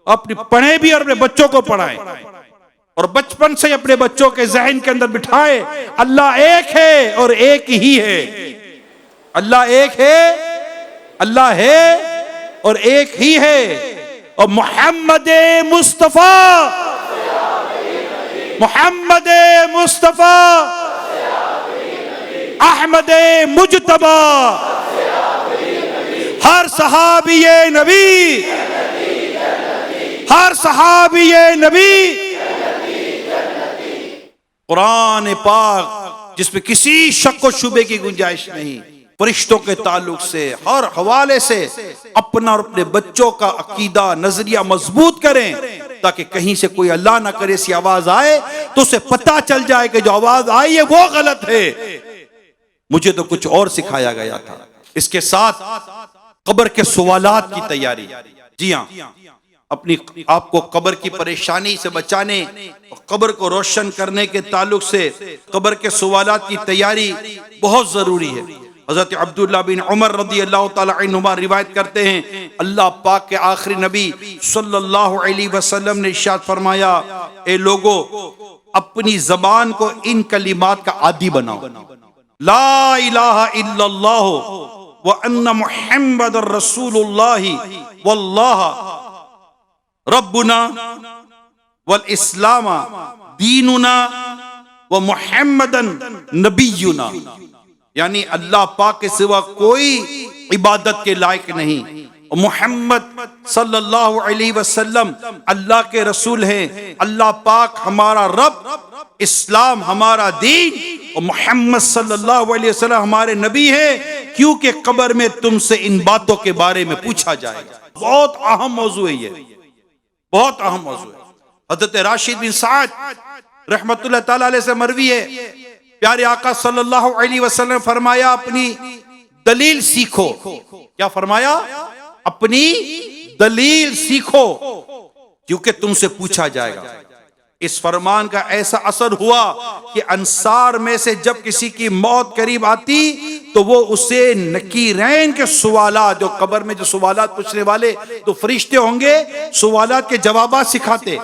अपने पढ़े भी और अपने बच्चों को पढ़ाएं, और बचपन से अपने बच्चों के जहन के अंदर बिठाए अल्लाह एक है और एक ही है। अल्लाह एक है, अल्लाह है और एक ही है। और मोहम्मद मुस्तफा, मोहम्मद मुस्तफा, अहमद मुजतबा, हर सहाबी नबी, हर सहाबी नबी, कुरान पाक जिसमें किसी शक व शुबे की गुंजाइश नहीं, फरिश्तों के ताल्लुक से हर हवाले से अपना और अपने बच्चों का अकीदा नजरिया मजबूत करें, ताकि कहीं से कोई अल्लाह ना करे ऐसी आवाज आए तो उसे पता चल जाए कि जो आवाज आई है वो गलत है, मुझे तो कुछ और सिखाया गया था। इसके साथ कब्र के सवालात की तैयारी, जी हाँ, अपनी आपको कब्र की परेशानी से बचाने और कब्र को रोशन करने के ताल्लुक से कब्र के सवालात की तैयारी बहुत जरूरी है। हजरत अब्दुल्लाह बिन उमर रज़ी अल्लाह तआला अन्हुमा रिवायत करते हैं, अल्लाह पाक के आखिरी नबी सल्लल्लाहु अलैहि वसल्लम ने इरशाद फरमाया, ए लोगो, अपनी जबान को इन कलिमात का आदी बनाओ, ला इलाहा इल्लल्लाह व अन्ना मुहम्मदुर रसूलुल्लाह वल्लाह रब्बुना वल इस्लाम दीनुना व मुहम्मदन नबियुना। यानी अल्लाह पाक के सिवा कोई इबादत के लायक नहीं, और मोहम्मद सल्लल्लाहु अलैहि वसल्लम अल्लाह के रसूल हैं, अल्लाह पाक हमारा रब, इस्लाम हमारा दीन, और मोहम्मद सल्लल्लाहु अलैहि वसल्लम हमारे नबी हैं, क्योंकि कब्र में तुमसे इन बातों के बारे में पूछा जाएगा। बहुत अहम मौजू है ये, बहुत अहम मौजू है। हज़रत राशिद बिन साद रहमतुल्लाह ताला अलैह से मरवी है, प्यारे आका सल्लल्लाहु अलैहि वसल्लम फरमाया, अपनी दलील सीखो। क्या फरमाया? अपनी दलील सीखो, क्योंकि तुमसे पूछा जाएगा। इस फरमान का ऐसा असर हुआ कि अंसार में से जब किसी की मौत करीब आती तो वो उसे नकीरैन के सवालात, जो कब्र में जो सवालात पूछने वाले तो फरिश्ते होंगे, सवालात के जवाब सिखाते।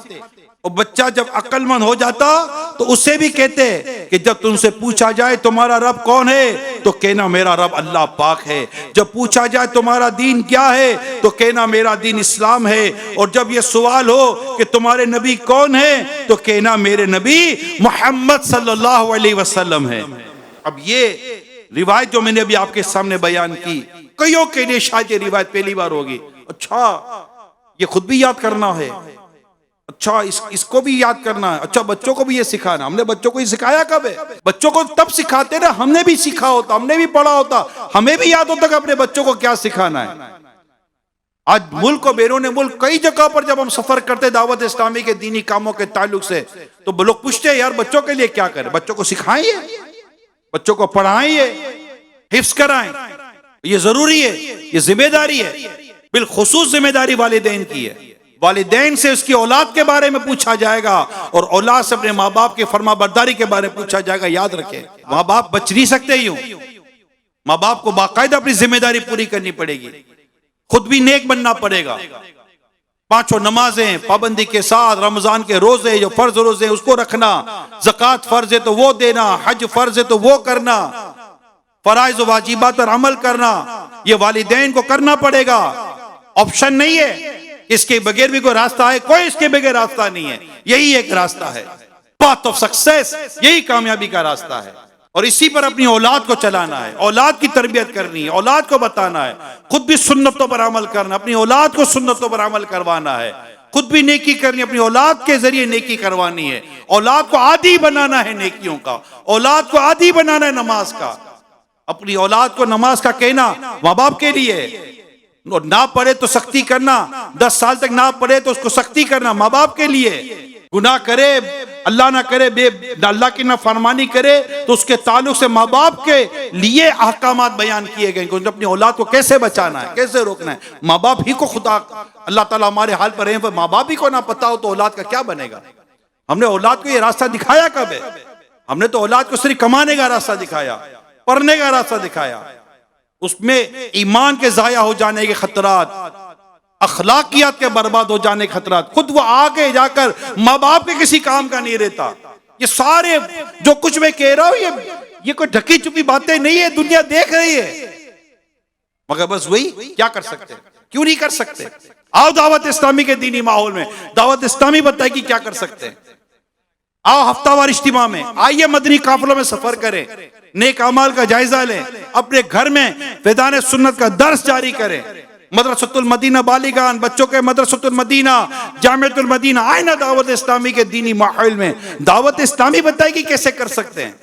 और बच्चा जब अक्लमंद हो जाता तो उसे भी कहते कि जब तुमसे पूछा जाए तुम्हारा रब कौन है तो कहना मेरा रब अल्लाह पाक है। जब पूछा जाए तुम्हारा दीन क्या है तो कहना मेरा दीन इस्लाम है। और जब ये सवाल हो कि तुम्हारे नबी कौन है तो कहना मेरे नबी मोहम्मद सल्लल्लाहु अलैहि वसल्लम है। अब ये रिवायत जो मैंने अभी आपके सामने बयान की, कईयों के लिए शायद ये रिवायत पहली बार होगी। अच्छा, ये खुद भी याद करना है, अच्छा इसको भी याद करना है, अच्छा बच्चों को भी ये सिखाना। हमने बच्चों को ये सिखाया कब है? बच्चों को तब सिखाते ना, हमने भी सीखा होता, हमने भी पढ़ा होता, हमें भी याद होता कि अपने बच्चों को क्या सिखाना है। आज मुल्क और बैरून मुल्क कई जगह पर जब हम सफर करते दावत इस्लामी के दीनी कामों के ताल्लुक से, तो लोग पूछते हैं यार बच्चों के लिए क्या करें? बच्चों को सिखाइए, बच्चों को पढ़ाइए, हिफ्ज कराएं, ये जरूरी है, ये जिम्मेदारी है, बिलखुसूस जिम्मेदारी वालिदैन की है। वालिदैन से उसकी औलाद के बारे में पूछा जाएगा और औलाद से अपने माँ बाप के फरमाबरदारी के बारे में पूछा जाएगा। याद रखें, माँ बाप बच नहीं सकते यूं, माँ बाप को बाकायदा अपनी जिम्मेदारी पूरी करनी पड़ेगी, खुद भी नेक बनना पड़ेगा। पांचों नमाजें पाबंदी के साथ, रमजान के रोजे जो फर्ज रोजे उसको रखना, ज़कात फर्ज है तो वो देना, हज फर्ज है तो वो करना, फराइज वाजिबात पर अमल करना, ये वालिदैन को करना पड़ेगा। ऑप्शन नहीं है, इसके बगैर भी कोई रास्ता है? कोई इसके बगैर रास्ता नहीं है, यही एक रास्ता है, पाथ ऑफ सक्सेस, यही कामयाबी का रास्ता है। और इसी पर अपनी औलाद को चलाना है, औलाद की तरबियत करनी है, औलाद को बताना है, खुद भी सुन्नतों पर अमल करना, अपनी औलाद को सुन्नतों पर अमल करवाना है, खुद भी नेकी करनी, अपनी औलाद के जरिए नेकी करवानी है, औलाद को आदी बनाना है नेकियों का, औलाद को आदी बनाना है नमाज का। अपनी औलाद को नमाज का कहना माँ बाप के लिए, और ना पढ़े तो सख्ती करना, 10 साल तक ना पढ़े तो उसको सख्ती करना माँ बाप के लिए। गुनाह करे, अल्लाह ना करे, अल्लाह की नाफरमानी करे तो उसके ताल्लुक से माँ बाप के लिए अहकामात बयान किए गए कि अपनी औलाद को कैसे बचाना है, कैसे रोकना है। माँ बाप ही को खुदा अल्लाह ताला हमारे हाल पर है, माँ बाप ही को ना पता हो तो औलाद का क्या बनेगा। हमने औलाद को ये रास्ता दिखाया कब है? हमने तो औलाद को सिर्फ कमाने का रास्ता दिखाया, पढ़ने का रास्ता दिखाया, उसमें ईमान के जाया हो जाने के खतरात, अखलाकियात के बर्बाद हो जाने के खतरात, खुद वो आगे जाकर माँ बाप के किसी काम का नहीं रहता। ये सारे जो कुछ मैं कह रहा हूं ये कोई ढकी छुपी बातें नहीं है, दुनिया देख रही है, मगर बस वही क्या कर सकते, क्यों नहीं कर सकते? आओ दावत इस्लामी के दीनी माहौल में, दावत इस्लामी बताए कि क्या कर सकते हैं। आओ हफ्तावार इज्तिमा में आइए, मदनी काफिलों में सफर करें, नेक अमाल का जायजा लें, अपने घर में फैज़ान सुन्नत का दर्स जारी करें, मदरसतुल मदीना बालिगान बच्चों के मदरसतुल मदीना, जामिअतुल मदीना, आए ना दावत इस्लामी के दीनी माहौल में। दावत इस्लामी बताएगी कैसे कर सकते हैं,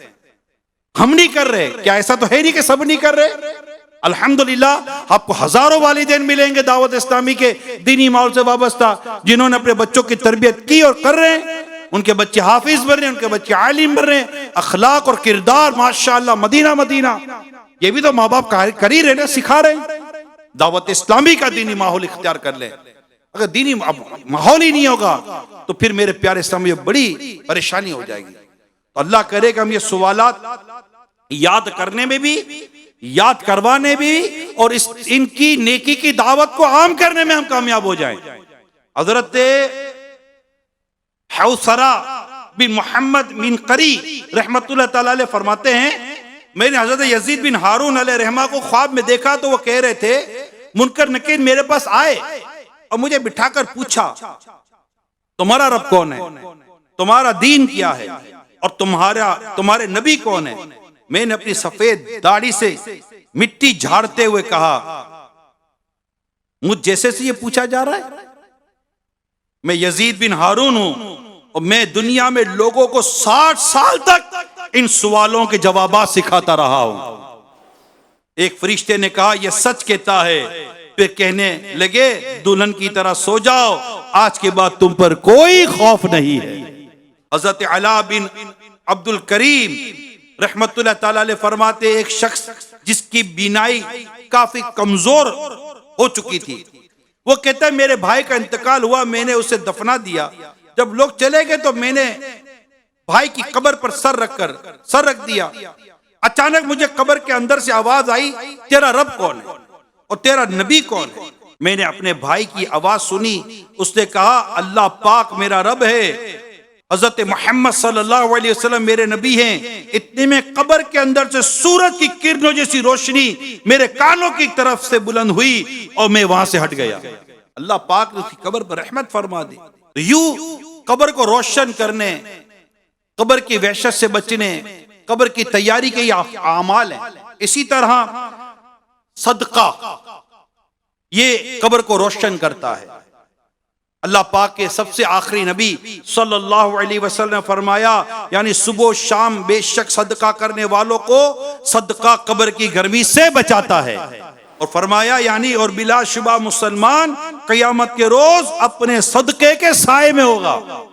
हम नहीं कर रहे, क्या ऐसा तो है नहीं कि सब नहीं कर रहे? अल्हम्दुलिल्लाह आपको हजारों वालिदैन मिलेंगे दावत इस्लामी के दीनी माहौल से वाबस्ता, जिन्होंने अपने बच्चों की तरबियत की और कर रहे हैं। उनके बच्चे हाफिज बन रहे हैं, उनके बच्चे आलिम बन रहे हैं, अखलाक और किरदार माशाअल्लाह मदीना मदीना, ये भी तो माँ बाप कर ही रहे ना, सिखा रहे हैं। दावत इस्लामी का दीनी माहौल इख्तियार कर ले। अगर दीनी माहौल ही नहीं होगा तो फिर मेरे प्यारे इस्लामी बड़ी परेशानी हो जाएगी। तो अल्लाह करे कि हम ये सवालात याद करने में भी, याद करवाने भी, और इनकी नेकी की दावत को आम करने में हम कामयाब हो जाएं। हजरत हौसरा बिन मोहम्मद बिन करी रहमतुल्लाह ताला अलैह फरमाते हैं, मैंने हजरत यजीद बिन हारून अलैह रहमा को ख्वाब में देखा तो वो कह रहे थे, मुनकर नकीर मेरे पास आए और मुझे बिठाकर पूछा तुम्हारा रब कौन है, तुम्हारा दीन क्या है, और तुम्हारे नबी कौन है। मैंने अपनी सफेद दाढ़ी से मिट्टी झाड़ते हुए कहा, मुझ जैसे से ये पूछा जा रहा है, मैं यजीद बिन हारून हूं और मैं दुनिया में लोगों को 60 साल तक इन सवालों के जवाब सिखाता रहा हूं। एक फरिश्ते ने कहा यह सच कहता है, फिर कहने लगे दुल्हन की तरह सो जाओ, आज के बाद तुम पर कोई खौफ नहीं है। हजरत अला बिन अब्दुल करीम रहमतुल्लाह ताला अलैह फरमाते, एक शख्स जिसकी बीनाई काफी कमजोर हो चुकी थी, वो कहता है मेरे भाई का इंतकाल हुआ, मैंने उसे दफना दिया, जब लोग चले गए तो मैंने भाई की कब्र पर सर रख दिया। अचानक मुझे कब्र के अंदर से आवाज आई, तेरा रब कौन है और तेरा नबी कौन है? मैंने अपने भाई की आवाज सुनी, उसने कहा अल्लाह पाक मेरा रब है, हजरत मोहम्मद सल्लल्लाहु अलैहि वसल्लम मेरे नबी हैं। इतने में कब्र के अंदर से सूरज की किरणों जैसी रोशनी मेरे कानों की तरफ से बुलंद हुई और मैं वहां से हट गया। अल्लाह पाक ने उसकी कब्र पर रहमत फरमा दी। तो यूं कब्र को रोशन करने, कब्र की वहशत से बचने, कब्र की तैयारी के ये आमाल हैं। इसी तरह सदका ये कब्र को रोशन करता है। अल्लाह पाक के सबसे आखिरी नबी सल्लल्लाहु अलैहि वसल्लम ने फरमाया, यानी सुबह शाम बेशक सदका करने वालों को सदका कब्र की गर्मी से बचाता है। और फरमाया यानी और बिलाशुबा मुसलमान क़यामत के रोज अपने सदके के साए में होगा।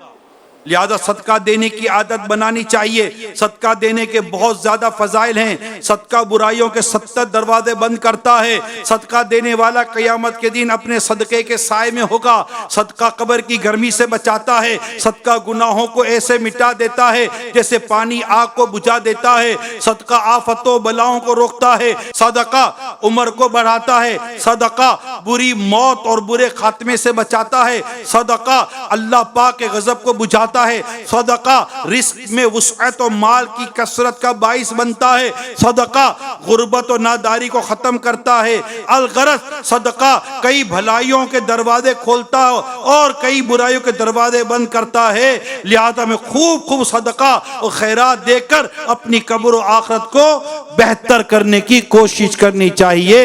लिहाजा सदका देने की आदत बनानी चाहिए। सदका देने के बहुत ज्यादा फजाइल हैं। सदका बुराइयों के 70 दरवाजे बंद करता है। सदका देने वाला क़यामत के दिन अपने सदके के साए में होगा। सदका कब्र की गर्मी से बचाता है। सदका गुनाहों को ऐसे मिटा देता है जैसे पानी आग को बुझा देता है। सदका आफतों बलाओं को रोकता है। सदका उम्र को बढ़ाता है। सदका बुरी मौत और बुरे खात्मे से बचाता है। सदका अल्लाह पाक के गजब को बुझाता है। सदका रिस्क में वुसअत और माल की कसरत का बाइस बनता है। सदका गुर्बत और नादारी को खत्म करता है। अलगरज सदका कई भलाइयों के दरवाजे खोलता है और कई बुराइयों के दरवाजे बंद करता है। लिहाजा में खूब सदका और खैरात देकर अपनी कब्र और आखिरत को बेहतर करने की कोशिश करनी चाहिए।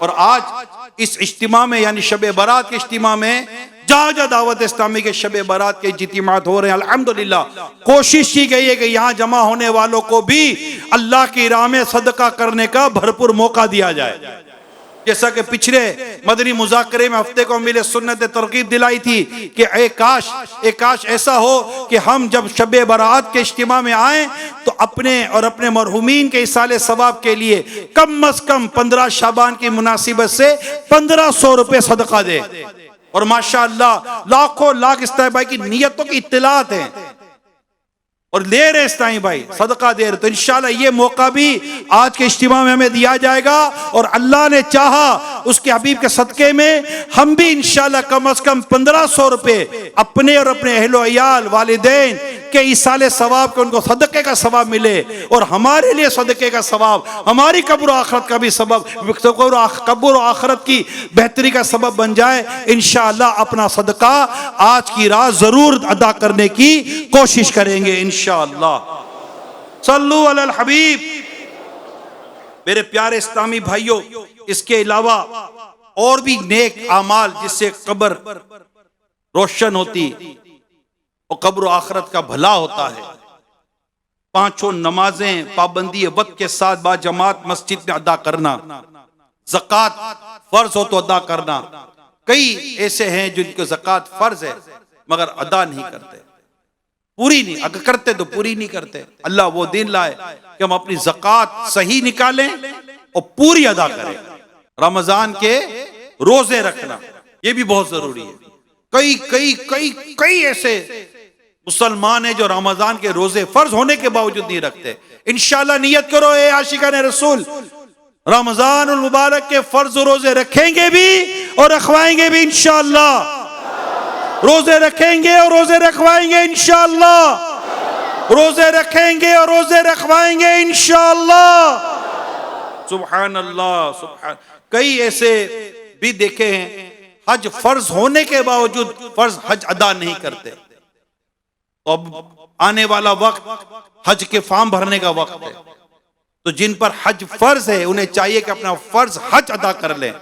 और आज इस इज्तिमा में यानी शब बारात के इज्तिमा में जहाँ दावत इस्लामी के शब बारात के इज्तिमात हो रहे हैं, अल्हम्दुलिल्लाह कोशिश की गई है कि यहाँ जमा होने वालों को भी अल्लाह की राह में सदका करने का भरपूर मौका दिया जाए। जैसा कि पिछले मदनी मुज़ाकरे में हफ्ते को मिले सुन्नत तरकीब दिलाई थी कि एक काश ऐसा हो कि हम जब शब बारात के इज्तिमा में आए तो अपने और अपने मरहुमीन के इसाले सवाब के लिए कम अज कम 15 शाबान की मुनासिबत से 1500 रुपये सदका दे। और माशाअल्लाह लाखों लाख इस्ताई भाई की नियतों की इत्तलात है और ले रहे इस्ताई भाई सदका दे रहे। तो इंशाल्लाह ये मौका भी आज के इज्तिमा में हमें दिया जाएगा और अल्लाह ने चाहा उसके हबीब के सदके में हम भी इंशाल्लाह कम अज कम 1500 रुपये अपने और अपने अहलो अयाल वालिदैन के इसाले सवाब के उनको सदके का सवाब मिले और हमारे लिए सदके का सवाब, हमारी कब्र आखरत का भी सबब, कब्र आखरत की बेहतरी का सबब बन जाए। इंशाअल्लाह अपना सदका आज की रात जरूर अदा करने की कोशिश करेंगे इंशाअल्लाह। सल्लु अलल हबीब। मेरे प्यारे इस्लामी भाइयों, इसके अलावा और भी नेक आमाल जिससे कब्र रोशन होती और कब्र आखरत का भला होता है। 5 नमाजें पाबंदी वक्त के साथ बाजमात मस्जिद में अदा करना, ज़कात फर्ज हो तो अदा करना। कई ऐसे हैं जिनको ज़कात फर्ज है मगर अदा नहीं करते, पूरी नहीं, अगर करते तो पूरी नहीं करते। अल्लाह वो दिन लाए कि हम अपनी ज़कात सही निकालें और पूरी अदा करें। रमजान के रोजे रखना ये भी बहुत जरूरी है। कई कई कई कई ऐसे मुसलमान है जो रमजान के रोजे फर्ज होने के बावजूद नहीं रखते। इंशाल्लाह नियत करो ए आशिकान रसूल, रमजान उल मुबारक के फर्ज रोजे रखेंगे भी और रखवाएंगे भी इंशाल्लाह। रोजे रखेंगे और रोजे रखवाएंगे इंशाल्लाह। रोजे रखेंगे और रोजे रखवाएंगे इंशाल्लाह। सुभान अल्लाह सुभान। कई ऐसे भी देखे हैं हज फर्ज होने के बावजूद फर्ज हज अदा नहीं करते। अब आने वाला वक्त हज के फॉर्म भरने का वक्त है, तो जिन पर हज फर्ज है उन्हें चाहिए कि अपना फर्ज हज अदा कर लें।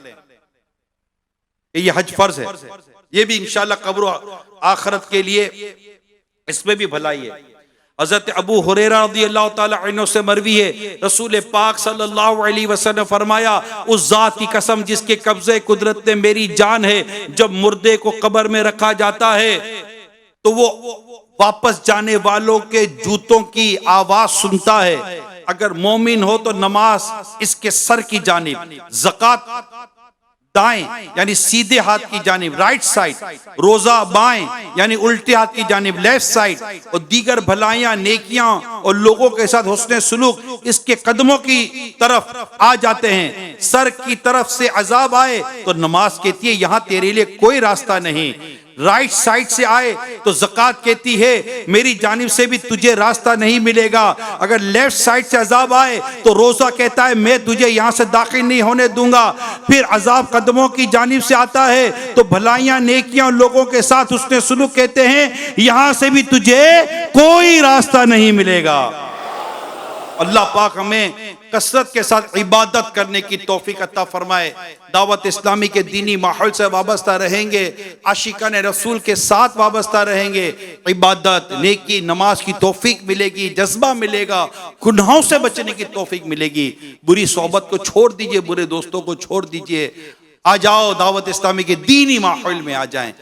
ये हज फर्ज है, ये भी इंशाल्लाह कब्र आखिरत के लिए इसमें भी भलाई है। हजरत अबू हुरैरा रज़ियल्लाहु ताला अन्हु से मरवी है, रसूल पाक सल्लल्लाहु अलैहि वसल्लम फरमाया, उस जात की कसम जिसके कब्जे कुदरत में मेरी जान है, जब मुर्दे को कब्र में रखा जाता है तो वो वापस जाने वालों के जूतों की आवाज सुनता है। अगर मोमिन हो तो नमाज इसके सर की जानिब, ज़कात दाएं यानी सीधे हाथ की जानिब राइट साइड, रोजा बाएं यानी उल्टे हाथ की जानिब लेफ्ट साइड, और दीगर भलाइयां नेकियां और लोगों के साथ हुस्न सुलूक इसके कदमों की तरफ आ जाते हैं। सर की तरफ से अजाब आए तो नमाज कहती है यहां तेरे लिए कोई रास्ता नहीं। राइट साइड से आए तो ज़कात कहती है मेरी जानिब से भी तुझे रास्ता नहीं मिलेगा। अगर लेफ्ट साइड से अजाब आए तो रोजा कहता है मैं तुझे यहां से दाखिल नहीं होने दूंगा। फिर अजाब कदमों की जानिब से आता है तो भलाइयां नेकियां लोगों के साथ उसने सुलूक कहते हैं यहां से भी तुझे कोई रास्ता नहीं मिलेगा। अल्लाह पाक हमें कसरत के साथ इबादत करने की तौफीक अता फरमाए। दावत इस्लामी के दीनी माहौल से वाबस्ता रहेंगे, आशिकान रसूल के साथ वाबस्ता रहेंगे, इबादत नेकी नमाज की तौफीक मिलेगी, जज्बा मिलेगा, गुनाहों से बचने की तौफीक मिलेगी। बुरी सोहबत को छोड़ दीजिए, बुरे दोस्तों को छोड़ दीजिए, आ जाओ दावत इस्लामी के दीनी माहौल में आ जाएं।